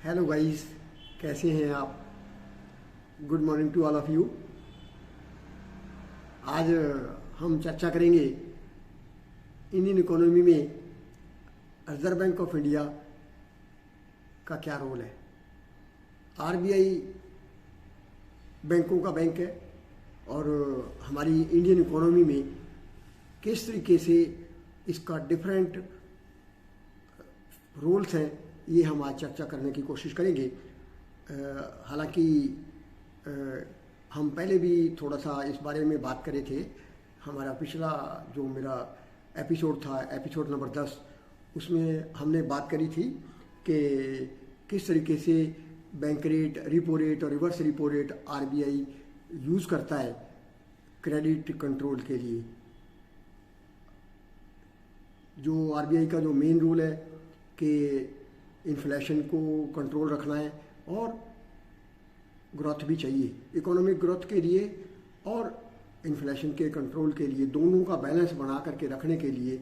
Hello guys, कैसे हैं आप। Good morning to all of you. आज हम चर्चा करेंगे इंडियन इकोनॉमी में रिजर्व बैंक ऑफ इंडिया का क्या रोल है। आरबीआई बैंकों का बैंक है और हमारी इंडियन इकोनॉमी में किस तरीके से इसका डिफरेंट रोल्स हैं, ये हम आज चर्चा करने की कोशिश करेंगे। हालांकि हम पहले भी थोड़ा सा इस बारे में बात करे थे। हमारा पिछला जो मेरा एपिसोड था, एपिसोड नंबर 10, उसमें हमने बात करी थी कि किस तरीके से बैंक रेट, रिपो रेट और reverse repo rate RBI use करता है क्रेडिट कंट्रोल के लिए। जो आरबीआई का जो मेन रोल है कि इन्फ्लेशन को कंट्रोल रखना है और ग्रोथ भी चाहिए, इकोनॉमिक ग्रोथ के लिए और इन्फ्लेशन के कंट्रोल के लिए, दोनों का बैलेंस बना करके रखने के लिए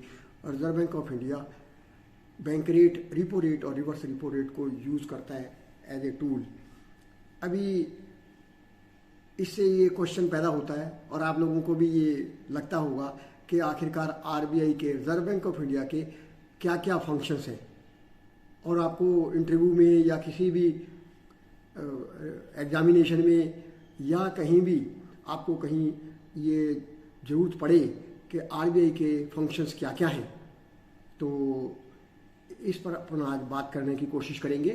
reserve bank of India bank rate, repo rate और रिवर्स रिपो रेट को यूज़ करता है एज ए टूल। अभी इससे ये क्वेश्चन पैदा होता है और आप लोगों को भी ये लगता होगा कि आखिरकार आरबीआई के, रिजर्व बैंक ऑफ इंडिया के क्या क्या फंक्शंस हैं। और आपको इंटरव्यू में या किसी भी एग्जामिनेशन में या कहीं भी आपको कहीं ये ज़रूरत पड़े कि आरबीआई के फंक्शंस क्या क्या हैं, तो इस पर अपन आज बात करने की कोशिश करेंगे।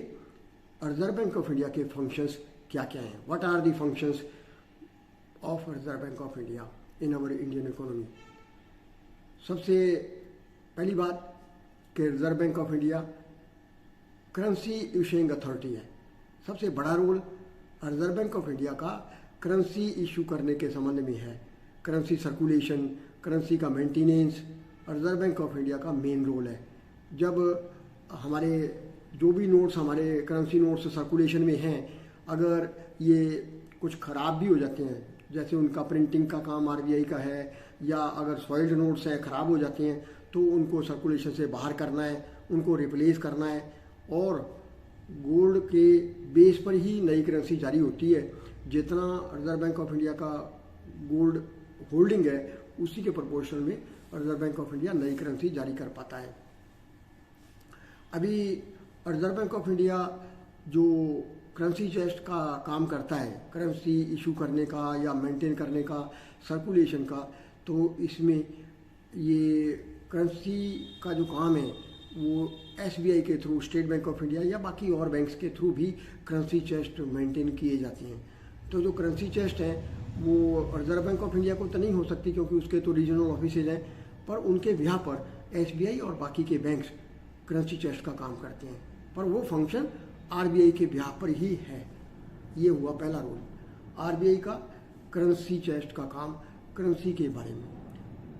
रिजर्व बैंक ऑफ इंडिया के फंक्शंस क्या क्या हैं, what are the functions of Reserve bank of India in our Indian economy. सबसे पहली बात कि Reserve bank of India currency issuing authority है। सबसे बड़ा role reserve bank of India का करेंसी इशू करने के संबंध में है। करेंसी सर्कुलेशन, करेंसी का maintenance Reserve bank of India का मेन रोल है। जब हमारे जो भी नोट्स, हमारे करेंसी नोट्स सर्कुलेशन में हैं, अगर ये कुछ ख़राब भी हो जाते हैं, जैसे उनका प्रिंटिंग का काम आरबीआई का है, या अगर सॉइल्ड नोट्स हैं, ख़राब हो जाते हैं, तो उनको सर्कुलेशन से बाहर करना है, उनको रिप्लेस करना है। और गोल्ड के बेस पर ही नई करेंसी जारी होती है। जितना रिजर्व बैंक ऑफ इंडिया का गोल्ड होल्डिंग है, उसी के प्रोपोर्शन में रिजर्व बैंक ऑफ इंडिया नई करेंसी जारी कर पाता है। अभी रिजर्व बैंक ऑफ इंडिया जो करेंसी चेस्ट का काम करता है, करेंसी इशू करने का या मेंटेन करने का, सर्कुलेशन का, तो इसमें ये करेंसी का जो काम है वो एसबीआई के through, state bank of India या बाकी और बैंक्स के थ्रू भी करेंसी चेस्ट मेंटेन किए जाती हैं। तो जो करेंसी चेस्ट है वो रिजर्व बैंक ऑफ इंडिया को तो नहीं हो सकती, क्योंकि उसके तो रीजनल ऑफिसेज हैं, पर उनके बिहाफ पर एसबीआई और बाकी के बैंक्स करेंसी चेस्ट का काम करते हैं। पर वो फंक्शन आरबीआई के बिहाफ पर ही है। ये हुआ पहला रोल, आरबीआई का करेंसी चेस्ट का काम, करेंसी के बारे में।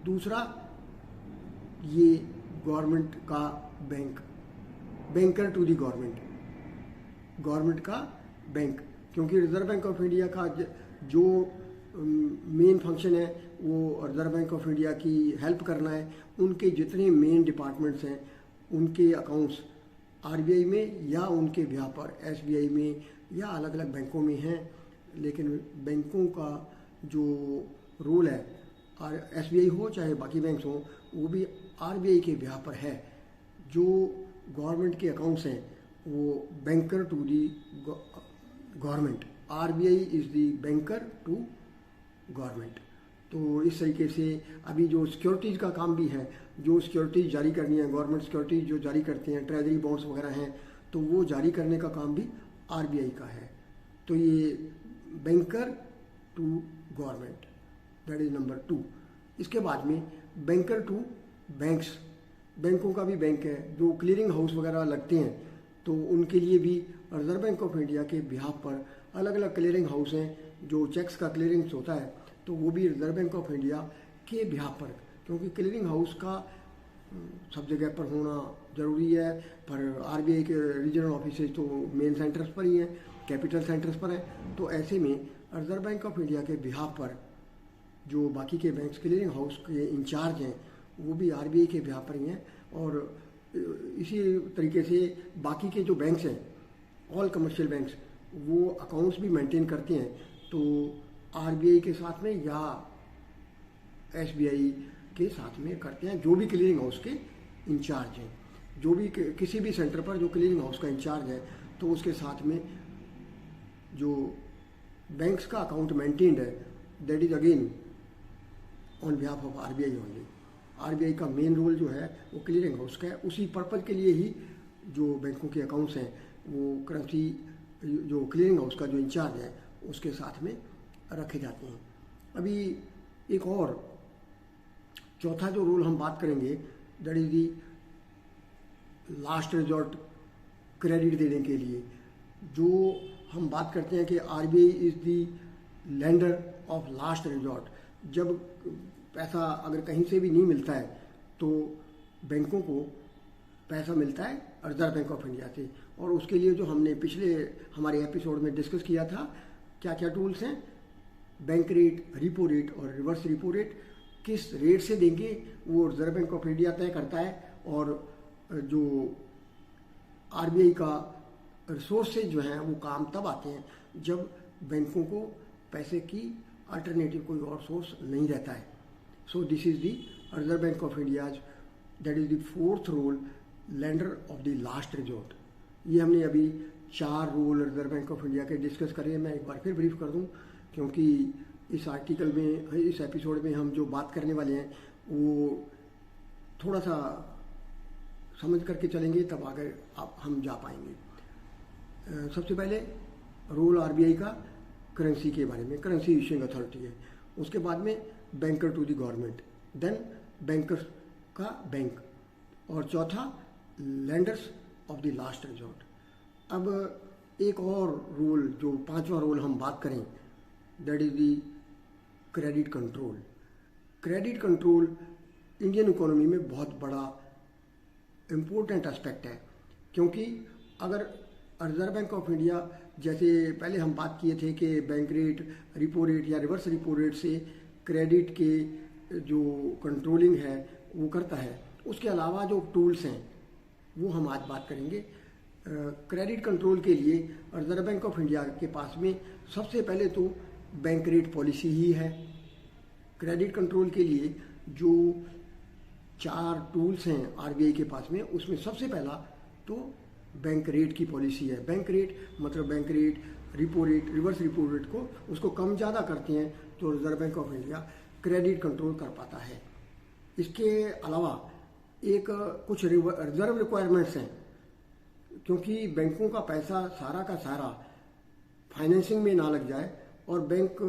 दूसरा, ये गवर्नमेंट का bank, banker to the government, government का बैंक, क्योंकि रिजर्व बैंक ऑफ इंडिया का जो मेन फंक्शन है वो रिजर्व बैंक ऑफ इंडिया की हेल्प करना है। उनके जितने मेन डिपार्टमेंट्स हैं, उनके अकाउंट्स आरबीआई में या उनके बिहाफ पर एसबीआई में या अलग अलग बैंकों में हैं। लेकिन बैंकों का जो रोल है, और एसबीआई हो चाहे बाकी बैंक्स हो, वो भी आरबीआई के बिहाफ पर है। जो गवर्नमेंट के अकाउंट्स हैं वो banker to the government, RBI is the banker to government. तो इस तरीके से अभी जो सिक्योरिटीज़ का काम भी है, जो सिक्योरिटीज़ जारी करनी है, गवर्नमेंट सिक्योरिटीज़ जो जारी करते हैं, ट्रेजरी बॉन्ड्स वगैरह हैं, तो वो जारी करने का काम भी आरबीआई का है। तो ये banker to government, that is number 2। इसके बाद में बैंकर टू बैंक्स, बैंकों का भी बैंक है। जो क्लियरिंग हाउस वगैरह लगते हैं, तो उनके लिए भी रिजर्व बैंक ऑफ इंडिया के बिहाफ पर अलग अलग क्लियरिंग हाउस हैं। जो चेक्स का क्लियरिंग्स होता है, तो वो भी रिजर्व बैंक ऑफ इंडिया के बिहाफ पर, क्योंकि क्लियरिंग हाउस का सब जगह पर होना ज़रूरी है, पर आरबीआई के रीजनल ऑफिसेज तो मेन सेंटर्स पर ही हैं, कैपिटल सेंटर्स पर हैं। तो ऐसे में रिजर्व बैंक ऑफ इंडिया के बिहाफ पर जो बाकी के बैंक्स क्लियरिंग हाउस के इंचार्ज हैं, वो भी आरबीआई के बिहाफ पर ही हैं। और इसी तरीके से बाकी के जो बैंक्स हैं, ऑल कमर्शियल बैंक्स वो अकाउंट्स भी मेंटेन करते हैं, तो आरबीआई के साथ में या एसबीआई के साथ में करते हैं, जो भी क्लियरिंग हाउस के इंचार्ज हैं, जो भी किसी भी सेंटर पर जो क्लियरिंग हाउस का इंचार्ज है, तो उसके साथ में जो बैंक्स का अकाउंट मेंटेन्ड है, that is again on behalf of RBI only. RBI का मेन रोल जो है वो क्लियरिंग हाउस का है, उसी पर्पज के लिए ही जो बैंकों के अकाउंट्स हैं वो करेंसी जो क्लियरिंग हाउस का जो इंचार्ज है उसके साथ में रखे जाते हैं। अभी एक और चौथा जो रोल हम बात करेंगे, that is the last resort credit देने के लिए। जो हम बात करते हैं कि RBI is the lender of last resort, जब पैसा अगर कहीं से भी नहीं मिलता है तो बैंकों को पैसा मिलता है रिजर्व बैंक ऑफ इंडिया से, और उसके लिए जो हमने पिछले हमारे एपिसोड में डिस्कस किया था, क्या क्या टूल्स हैं, बैंक रेट, रिपो रेट और रिवर्स रिपो रेट, किस रेट से देंगे वो रिजर्व बैंक ऑफ इंडिया तय करता है, और जो आरबीआई का रिसोर्सेज जो हैं वो काम तब आते हैं जब बैंकों को पैसे की अल्टरनेटिव कोई और सोर्स नहीं रहता है। So this is the reserve bank of India's, that is the fourth role, lender of the last resort. ये हमने अभी 4 role reserve bank of India के डिस्कस करे। मैं एक बार फिर ब्रीफ कर दूं, क्योंकि इस आर्टिकल में, इस एपिसोड में हम जो बात करने वाले हैं वो थोड़ा सा समझ करके चलेंगे, तब आगे हम जा पाएंगे। सबसे पहले रोल आरबीआई का करेंसी के बारे में, करेंसी इशूइंग अथॉरिटी है। उसके बाद में banker to the government, then bankers का बैंक, और चौथा lenders of the last resort. अब एक और रोल, जो 5वां रोल हम बात करें, that is the credit control. Credit control Indian economy में बहुत बड़ा इम्पोर्टेंट एस्पेक्ट है, क्योंकि अगर रिजर्व बैंक ऑफ इंडिया, जैसे पहले हम बात किए थे कि बैंक रेट, रिपो रेट या रिवर्स रिपो रेट से क्रेडिट के जो कंट्रोलिंग है वो करता है, उसके अलावा जो टूल्स हैं वो हम आज बात करेंगे। क्रेडिट कंट्रोल के लिए रिजर्व बैंक ऑफ इंडिया के पास में सबसे पहले तो बैंक रेट पॉलिसी ही है। क्रेडिट कंट्रोल के लिए जो 4 टूल्स हैं आरबीआई के पास में, उसमें सबसे पहला तो बैंक रेट की पॉलिसी है। बैंक रेट मतलब bank rate, repo rate, reverse repo rate को उसको कम ज़्यादा करते हैं तो reserve bank of India credit control कर पाता है। इसके अलावा एक कुछ रिजर्व रिक्वायरमेंट्स हैं, क्योंकि बैंकों का पैसा सारा का सारा फाइनेंसिंग में ना लग जाए और बैंक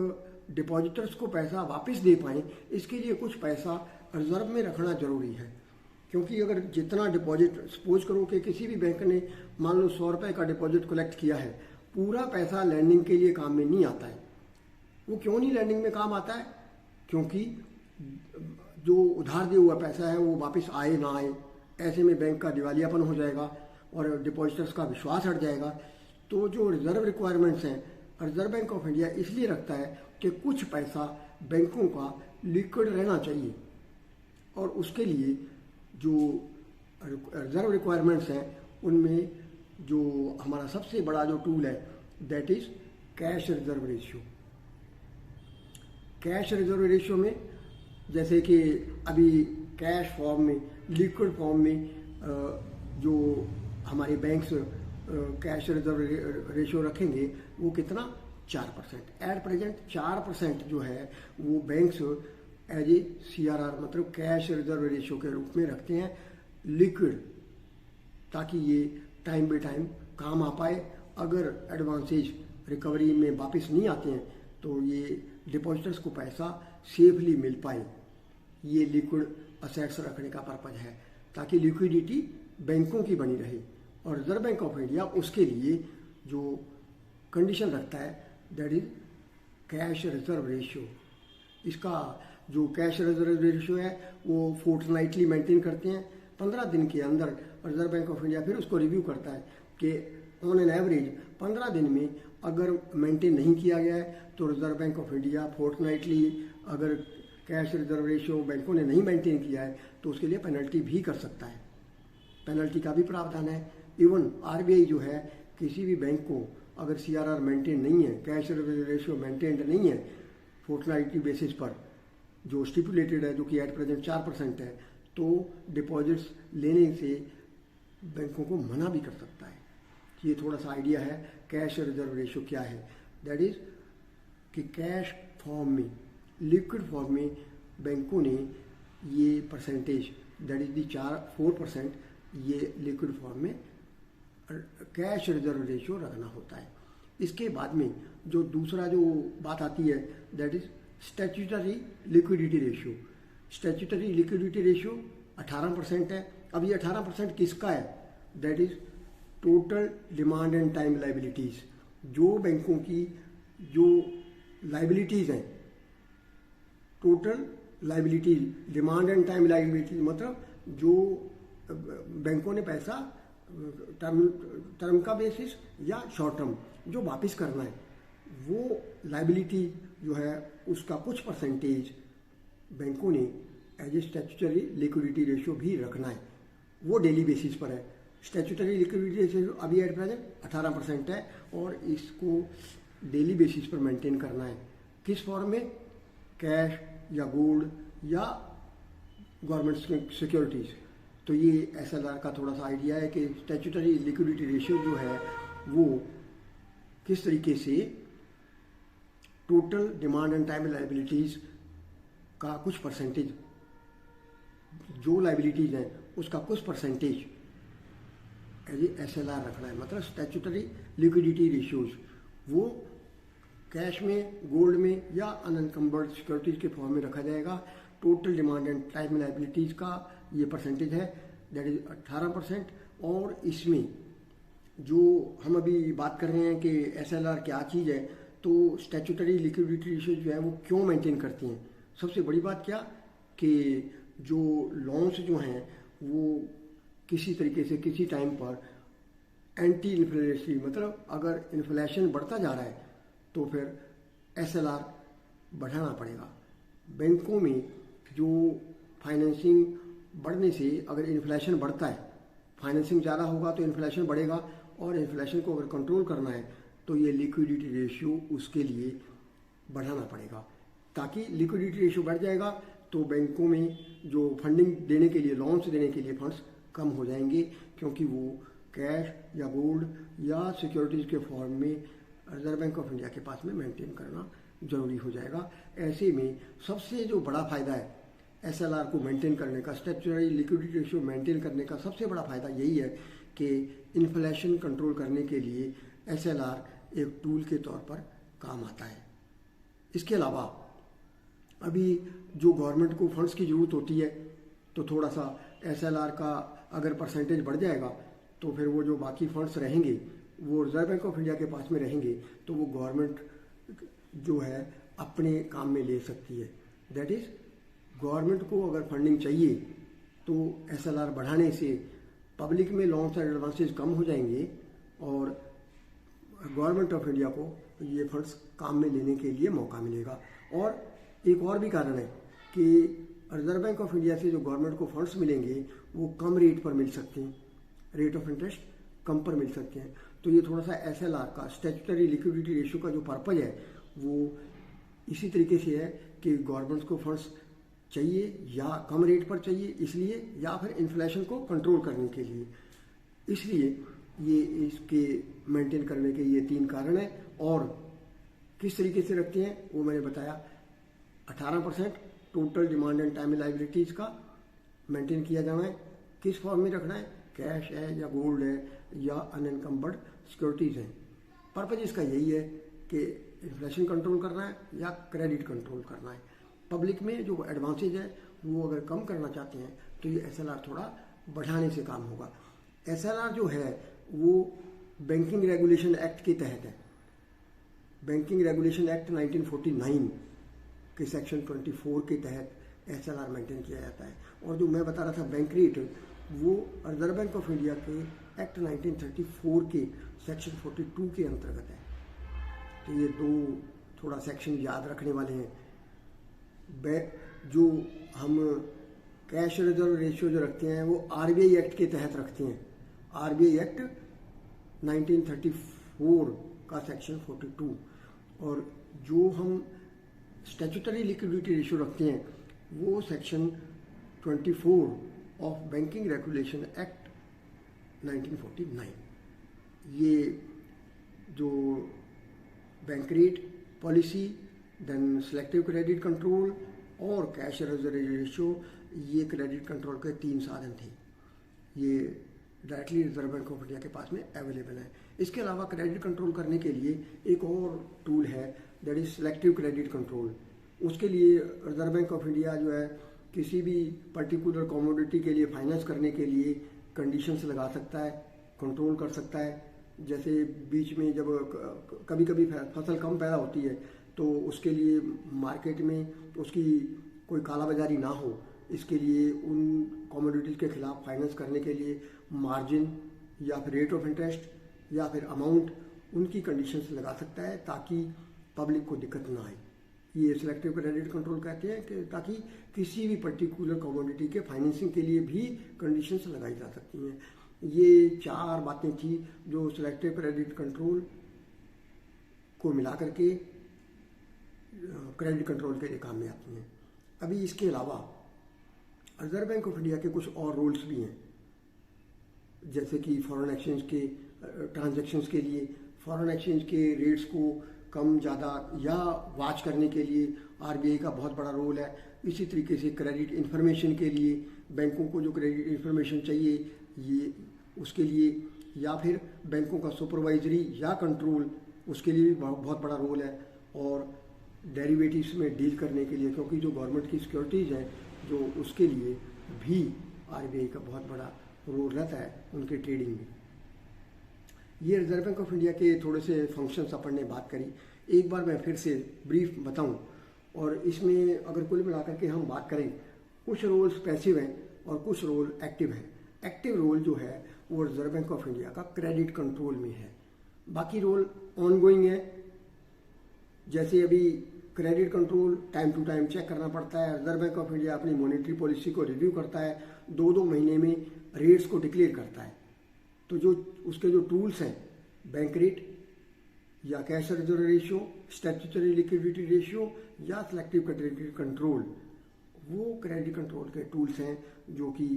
डिपॉजिटर्स को पैसा वापस दे पाएँ, इसके लिए कुछ पैसा रिजर्व में रखना जरूरी है। क्योंकि अगर जितना डिपॉजिट, सपोज करो कि किसी भी बैंक ने मान लो 100 रुपये का डिपॉजिट कलेक्ट किया है, पूरा पैसा लैंडिंग के लिए काम में नहीं आता है। वो क्यों नहीं लैंडिंग में काम आता है? क्योंकि जो उधार दिया हुआ पैसा है वो वापस आए ना आए, ऐसे में बैंक का दिवालियापन हो जाएगा और डिपॉजिटर्स का विश्वास हट जाएगा। तो जो रिजर्व रिक्वायरमेंट्स हैं रिजर्व बैंक ऑफ इंडिया इसलिए रखता है कि कुछ पैसा बैंकों का लिक्विड रहना चाहिए, और उसके लिए जो रिजर्व रिक्वायरमेंट्स हैं उनमें जो हमारा सबसे बड़ा जो टूल है that is cash reserve ratio. Cash reserve ratio में जैसे कि अभी कैश फॉर्म में, लिक्विड फॉर्म में जो हमारे बैंक्स कैश रिजर्व रेशियो रखेंगे वो कितना, 4%। एट प्रेजेंट 4% जो है वो बैंक्स एज ए CRR मतलब कैश रिजर्व रेशियो के रूप में रखते हैं लिक्विड, ताकि ये टाइम बाई टाइम काम आ पाए। अगर एडवांसेज रिकवरी में वापस नहीं आते हैं तो ये डिपॉजिटर्स को पैसा सेफली मिल पाए। ये लिक्विड असेट्स रखने का पर्पज है, ताकि लिक्विडिटी बैंकों की बनी रहे। और रिजर्व बैंक ऑफ इंडिया उसके लिए जो कंडीशन रखता है that is cash reserve ratio. इसका जो कैश रिजर्व रेशियो है वो फोर्टनाइटली मेंटेन करते हैं। 15 दिन के अंदर रिजर्व बैंक ऑफ इंडिया फिर उसको रिव्यू करता है कि ऑन एन एवरेज 15 दिन में अगर मेंटेन नहीं किया गया है तो reserve bank of India fortnightly अगर कैश रिजर्व रेशियो बैंकों ने नहीं मेंटेन किया है तो उसके लिए पेनल्टी भी कर सकता है। पेनल्टी का भी प्रावधान है। इवन आरबीआई जो है किसी भी बैंक को अगर CRR मेंटेन नहीं है, कैश रिजर्व रेशियो मेंटेन्ड नहीं है फोर्टनाइटली बेसिस पर जो स्टिपुलेटेड है, जो कि एट प्रेजेंट 4% है, तो डिपॉजिट्स लेने से बैंकों को मना भी कर सकता है। ये थोड़ा सा आइडिया है कैश रिजर्व रेशियो क्या है। दैट इज कि कैश फॉर्म में, लिक्विड फॉर्म में बैंकों ने ये परसेंटेज, दैट इज दी 4% ये लिक्विड फॉर्म में कैश रिजर्व रेशियो रखना होता है। इसके बाद में जो दूसरा जो बात आती है that is statutory liquidity ratio. Statutory liquidity ratio 18% है। अब ये 18% किसका है? That is total demand and time liabilities. जो बैंकों की जो लाइबिलिटीज हैं, total liabilities, demand and time liabilities मतलब जो बैंकों ने पैसा टर्म का बेसिस या शॉर्ट टर्म जो वापस करना है, वो लाइबिलिटी जो है उसका कुछ परसेंटेज बैंकों ने as a statutory liquidity ratio भी रखना है। वो डेली बेसिस पर है। स्टैट्यूटरी लिक्विडिटी रेशियो अभी एट प्रेजेंट 18% है और इसको डेली बेसिस पर मेंटेन करना है। किस फॉर्म में? कैश या गोल्ड या गवर्नमेंट सिक्योरिटीज। तो ये SLR का थोड़ा सा आइडिया है कि स्टैट्यूटरी लिक्विडिटी रेशियो जो है वो किस तरीके से total demand and time liabilities का कुछ परसेंटेज, जो लाइबिलिटीज हैं उसका कुछ परसेंटेज एज ए SLR रखना है। मतलब स्टैट्यूटरी लिक्विडिटी रेशियोज वो कैश में, गोल्ड में या अनएनकम्बर्ड सिक्योरिटीज के फॉर्म में रखा जाएगा। Total demand and time liabilities का ये परसेंटेज है दैट इज 18%। और इसमें जो हम अभी बात कर रहे हैं कि SLR क्या चीज़ है, तो स्टैट्यूटरी लिक्विडिटी रेशियो जो है वो क्यों मेंटेन करती हैं? सबसे बड़ी बात क्या कि जो लोन्स जो हैं वो किसी तरीके से किसी टाइम पर एंटी इन्फ्लेशनरी, मतलब अगर इन्फ्लेशन बढ़ता जा रहा है तो फिर SLR बढ़ाना पड़ेगा। बैंकों में जो फाइनेंसिंग बढ़ने से अगर इन्फ्लेशन बढ़ता है, फाइनेंसिंग ज़्यादा होगा तो इन्फ्लेशन बढ़ेगा, और इन्फ्लेशन को अगर कंट्रोल करना है तो ये लिक्विडिटी रेशियो उसके लिए बढ़ाना पड़ेगा। ताकि लिक्विडिटी रेशियो बढ़ जाएगा तो बैंकों में जो फंडिंग देने के लिए, लोन्स देने के लिए फंड्स कम हो जाएंगे, क्योंकि वो कैश या गोल्ड या सिक्योरिटीज़ के फॉर्म में रिजर्व बैंक ऑफ इंडिया के पास में मेंटेन करना जरूरी हो जाएगा। ऐसे में सबसे जो बड़ा फ़ायदा है SLR को मेंटेन करने का, स्टैट्यूटरी लिक्विडिटी रेशियो मेंटेन करने का सबसे बड़ा फ़ायदा यही है कि इन्फ्लेशन कंट्रोल करने के लिए SLR एक टूल के तौर पर काम आता है। इसके अलावा अभी जो गवर्नमेंट को फंड्स की ज़रूरत होती है तो थोड़ा सा SLR का अगर परसेंटेज बढ़ जाएगा तो फिर वो जो बाकी फंड्स रहेंगे वो रिजर्व बैंक ऑफ इंडिया के पास में रहेंगे, तो वो गवर्नमेंट जो है अपने काम में ले सकती है। दैट इज़ गवर्नमेंट को अगर फंडिंग चाहिए तो SLR बढ़ाने से पब्लिक में लोन्स एंड एडवांसेज कम हो जाएंगे और गवर्नमेंट ऑफ इंडिया को ये फंड्स काम में लेने के लिए मौका मिलेगा। और एक और भी कारण है कि रिजर्व बैंक ऑफ इंडिया से जो गवर्नमेंट को फंड्स मिलेंगे वो कम रेट पर मिल सकते हैं, रेट ऑफ इंटरेस्ट कम पर मिल सकते हैं। तो ये थोड़ा सा SLR का, स्टैट्यूटरी लिक्विडिटी रेशियो का जो पर्पज है वो इसी तरीके से है कि गवर्नमेंट को फंड्स चाहिए या कम रेट पर चाहिए इसलिए, या फिर इन्फ्लेशन को कंट्रोल करने के लिए, इसलिए ये इसके मेंटेन करने के ये 3 कारण हैं। और किस तरीके से रखते हैं वो मैंने बताया। 18% total demand and time liabilities का मेंटेन किया जाना है। किस फॉर्म में रखना है? कैश है या गोल्ड है या अनएनकम्बर्ड सिक्योरिटीज हैं। पर्पज इसका यही है कि इन्फ्लेशन कंट्रोल करना है या क्रेडिट कंट्रोल करना है। पब्लिक में जो एडवांसेज है वो अगर कम करना चाहते हैं तो ये SLR थोड़ा बढ़ाने से काम होगा। SLR जो है वो बैंकिंग रेगुलेशन एक्ट के तहत है। बैंकिंग रेगुलेशन एक्ट 1949 के सेक्शन 24 के तहत SLR मेंटेन किया जाता है। और जो मैं बता रहा था बैंक रेट, वो रिजर्व बैंक ऑफ इंडिया के एक्ट 1934 के सेक्शन 42 के अंतर्गत है। तो ये 2 थोड़ा सेक्शन याद रखने वाले हैं। जो हम कैश रिजर्व रेशियो जो रखते हैं वो RBI एक्ट के तहत रखते हैं। RBI एक्ट 1934 का सेक्शन 42, और जो हम स्टैट्यूटरी लिक्विडिटी रेशियो रखते हैं वो section 24 of banking regulation act 1949। ये जो bank rate policy, then selective credit control और कैश रिजर्व रेशियो, ये क्रेडिट कंट्रोल के 3 साधन थे। ये directly reserve bank of India के पास में अवेलेबल है। इसके अलावा क्रेडिट कंट्रोल करने के लिए एक और टूल है, that is selective credit control. उसके लिए रिजर्व बैंक ऑफ इंडिया जो है किसी भी पर्टिकुलर कमोडिटी के लिए फाइनेंस करने के लिए कंडीशंस लगा सकता है, कंट्रोल कर सकता है। जैसे बीच में जब कभी कभी फसल कम पैदा होती है तो उसके लिए मार्केट में उसकी कोई कालाबाजारी ना हो, इसके लिए उन कमोडिटीज़ के खिलाफ फाइनेंस करने के लिए मार्जिन या फिर रेट ऑफ इंटरेस्ट या फिर अमाउंट, उनकी कंडीशंस लगा सकता है ताकि पब्लिक को दिक्कत ना आए। ये सिलेक्टिव क्रेडिट कंट्रोल कहते हैं कि ताकि किसी भी पर्टिकुलर कमोडिटी के फाइनेंसिंग के लिए भी कंडीशंस लगाई जा सकती हैं। ये 4 बातें थी जो सिलेक्टिव क्रेडिट कंट्रोल को मिला करके क्रेडिट कंट्रोल के लिए काम में आती हैं। अभी इसके अलावा रिजर्व बैंक ऑफ इंडिया के कुछ और रूल्स भी हैं, जैसे कि फॉरेन एक्सचेंज के ट्रांजैक्शंस के लिए फॉरेन एक्सचेंज के रेट्स को कम ज़्यादा या वाच करने के लिए आरबीआई का बहुत बड़ा रोल है। इसी तरीके से क्रेडिट इन्फॉर्मेशन के लिए बैंकों को जो क्रेडिट इन्फॉर्मेशन चाहिए ये उसके लिए, या फिर बैंकों का सुपरवाइजरी या कंट्रोल, उसके लिए भी बहुत बड़ा रोल है। और डेरिवेटिव्स में डील करने के लिए, क्योंकि जो गवर्नमेंट की सिक्योरिटीज़ हैं जो उसके लिए भी आरबीआई का बहुत बड़ा रोल रहता है उनके ट्रेडिंग में। ये रिजर्व बैंक ऑफ इंडिया के थोड़े से फंक्शंस अपन ने बात करी। एक बार मैं फिर से ब्रीफ बताऊं, और इसमें अगर कुल मिलाकर के हम बात करें, कुछ रोल्स पैसिव हैं और कुछ रोल एक्टिव हैं। एक्टिव रोल जो है वो रिजर्व बैंक ऑफ इंडिया का क्रेडिट कंट्रोल में है, बाकी रोल ऑनगोइंग है। जैसे अभी credit control time to time check करना पड़ता है। रिजर्व बैंक ऑफ इंडिया अपनी मॉनेटरी पॉलिसी को रिव्यू करता है, 2-2 महीने में रेट्स को डिक्लेयर करता है। तो जो उसके जो टूल्स हैं, बैंक रेट या cash reserve ratio, statutory liquidity ratio या सिलेक्टिव क्रेडिट कंट्रोल, वो क्रेडिट कंट्रोल के टूल्स हैं जो कि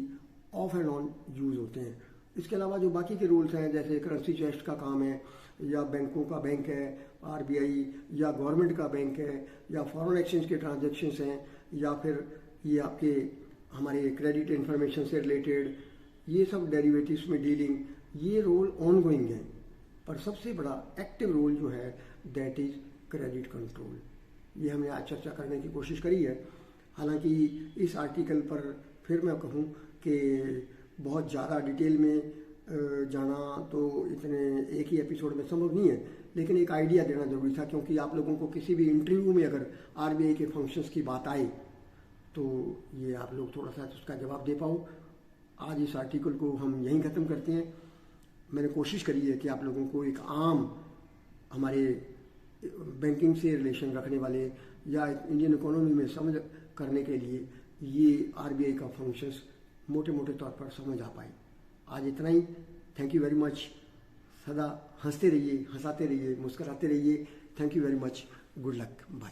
ऑफ एंड ऑन यूज होते हैं। इसके अलावा जो बाकी के रूल्स हैं, जैसे करेंसी चेस्ट का काम है, या बैंकों का बैंक है आरबीआई, या गवर्नमेंट का बैंक है, या फॉरेन एक्सचेंज के ट्रांजैक्शंस हैं, या फिर ये आपके हमारे क्रेडिट इन्फॉर्मेशन से रिलेटेड, ये सब डेरिवेटिव्स में डीलिंग, ये रोल ऑनगोइंग है। पर सबसे बड़ा एक्टिव रोल जो है दैट इज क्रेडिट कंट्रोल। ये हमने आज चर्चा करने की कोशिश करी है। हालांकि इस आर्टिकल पर फिर मैं कहूँ कि बहुत ज़्यादा डिटेल में जाना तो इतने एक ही एपिसोड में संभव नहीं है, लेकिन एक आइडिया देना जरूरी था, क्योंकि आप लोगों को किसी भी इंटरव्यू में अगर आरबीआई के फंक्शंस की बात आए तो ये आप लोग थोड़ा सा उसका जवाब दे पाओ। आज इस आर्टिकल को हम यहीं ख़त्म करते हैं। मैंने कोशिश करी है कि आप लोगों को एक आम हमारे बैंकिंग से रिलेशन रखने वाले या इंडियन इकोनॉमी में समझ करने के लिए ये आरबीआई का फंक्शंस मोटे मोटे तौर पर समझ आ पाए। आज इतना ही। Thank you very much. सदा हंसते रहिए, हंसाते रहिए, मुस्कुराते रहिए। Thank you very much. Good luck. Bye.